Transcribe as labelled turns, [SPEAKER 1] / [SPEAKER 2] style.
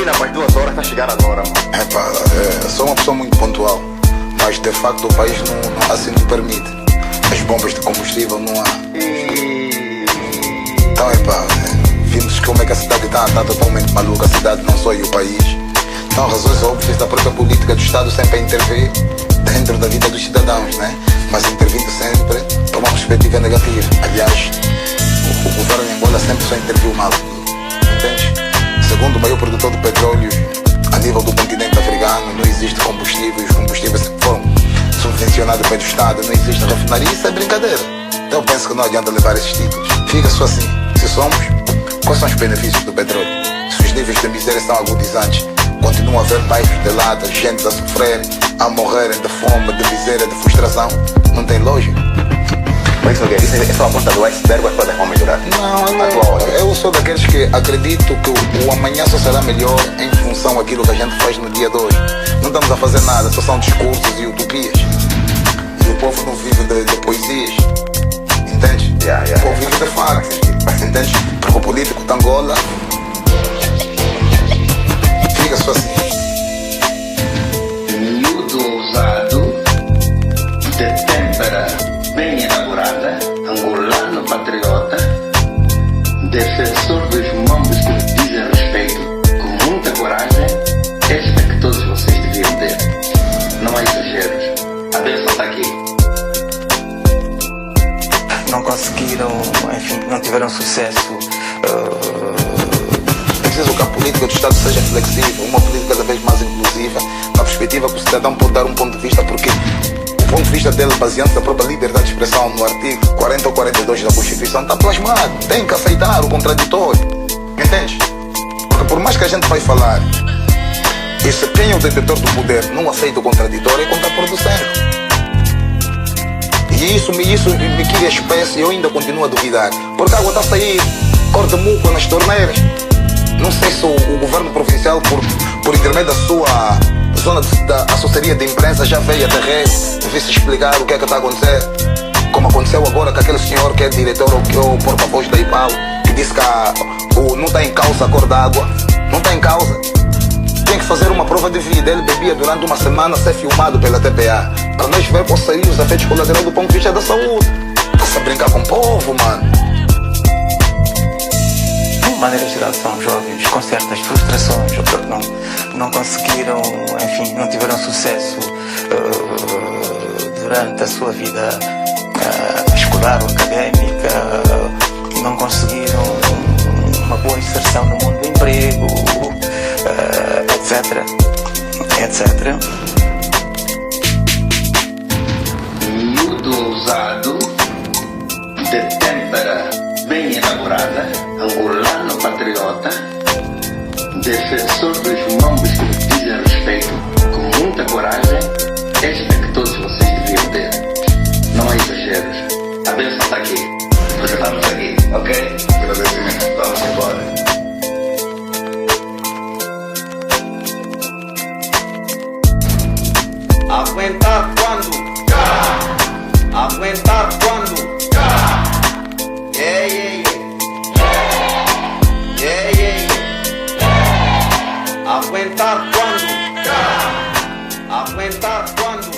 [SPEAKER 1] gasolina para as 2 horas, está a chegar agora, mano.
[SPEAKER 2] Sou uma pessoa muito pontual, mas de facto o país não assim não permite. As bombas de combustível não há. Então vimos como é que a cidade está totalmente maluca, a cidade não só e o país. Então razões óbvias da própria política do Estado sempre a intervir dentro da vida dos cidadãos, né? Mas intervindo sempre para uma perspectiva negativa. Aliás, o governo em Angola sempre só interviu mal, entende? Segundo o maior produtor de petróleo a nível do continente africano, não existe combustível, os combustíveis foram subvencionados pelo Estado, não existe refinaria, isso é brincadeira. Então eu penso que não adianta levar esses títulos. Fica só assim, se somos, quais são os benefícios do petróleo? Se os níveis de miséria são agudizantes, continua a haver bairros de lata, gente a sofrer, a morrerem de fome, de miséria, de frustração, não tem lógica.
[SPEAKER 1] Mas isso é só a ponta do iceberg, as coisas vão melhorar?
[SPEAKER 2] Não, eu sou daqueles que acredito que o amanhã só será melhor em função daquilo que a gente faz no dia de hoje. Não estamos a fazer nada, só são discursos e utopias. E o povo não vive de poesias, entende? O povo vive de factos, entende? Porque o político de Angola fica só assim.
[SPEAKER 3] Miúdo ousado, de têmpera bem elaborada, angolano patriota, defensor dos mambos que lhe dizem respeito, com muita coragem, esta que todos vocês deviam ter. Não há exageros. A bênção está aqui.
[SPEAKER 4] Não conseguiram, enfim, não tiveram sucesso.
[SPEAKER 2] É preciso que a política do Estado seja flexível, uma política cada vez mais inclusiva, na perspectiva que o cidadão pode dar um ponto de vista, porque o ponto de vista dele, baseando na própria liberdade de expressão, no artigo 40 ou 42 da Constituição, está plasmado. Tem que aceitar o contraditório, entende? Porque por mais que a gente vai falar, e se quem é o detentor do poder não aceita o contraditório, é contraproducente. E isso me cria espécie e eu ainda continuo a duvidar. Porque a água está a sair, cor de muco nas torneiras. Não sei se o governo provincial, por intermédio da sua zona da assessoria de imprensa, já veio até ver-se explicar o que é que está a acontecer. Como aconteceu agora com aquele senhor que é diretor ou porta-voz da IPAL, que disse que não está em causa a cor d'água. Não está em causa. Tem que fazer uma prova de vida. Ele bebia durante uma semana, ser filmado pela TPA, para nós ver quais seriam os efeitos colaterais do ponto de vista da saúde. Está-se a brincar com o povo, mano.
[SPEAKER 4] De maneira geral são jovens com certas frustrações, porque não conseguiram, enfim, não tiveram sucesso durante a sua vida escolar ou académica, não conseguiram uma boa inserção no mundo do emprego, etc.
[SPEAKER 3] Miúdo ousado, de têmpera bem elaborada, angolano patriota, defensor dos mambos que lhe dizem respeito, com muita coragem, esta que todos vocês deviam ter. Não há exageros. A bênção está aqui. Nós já estamos aqui, ok? Agradecimento. Vamos embora.
[SPEAKER 5] Aguentar quando? Aguentar quando? Yeah, yeah, yeah. Yeah, yeah, yeah. Aguentar quando? Aguentar quando?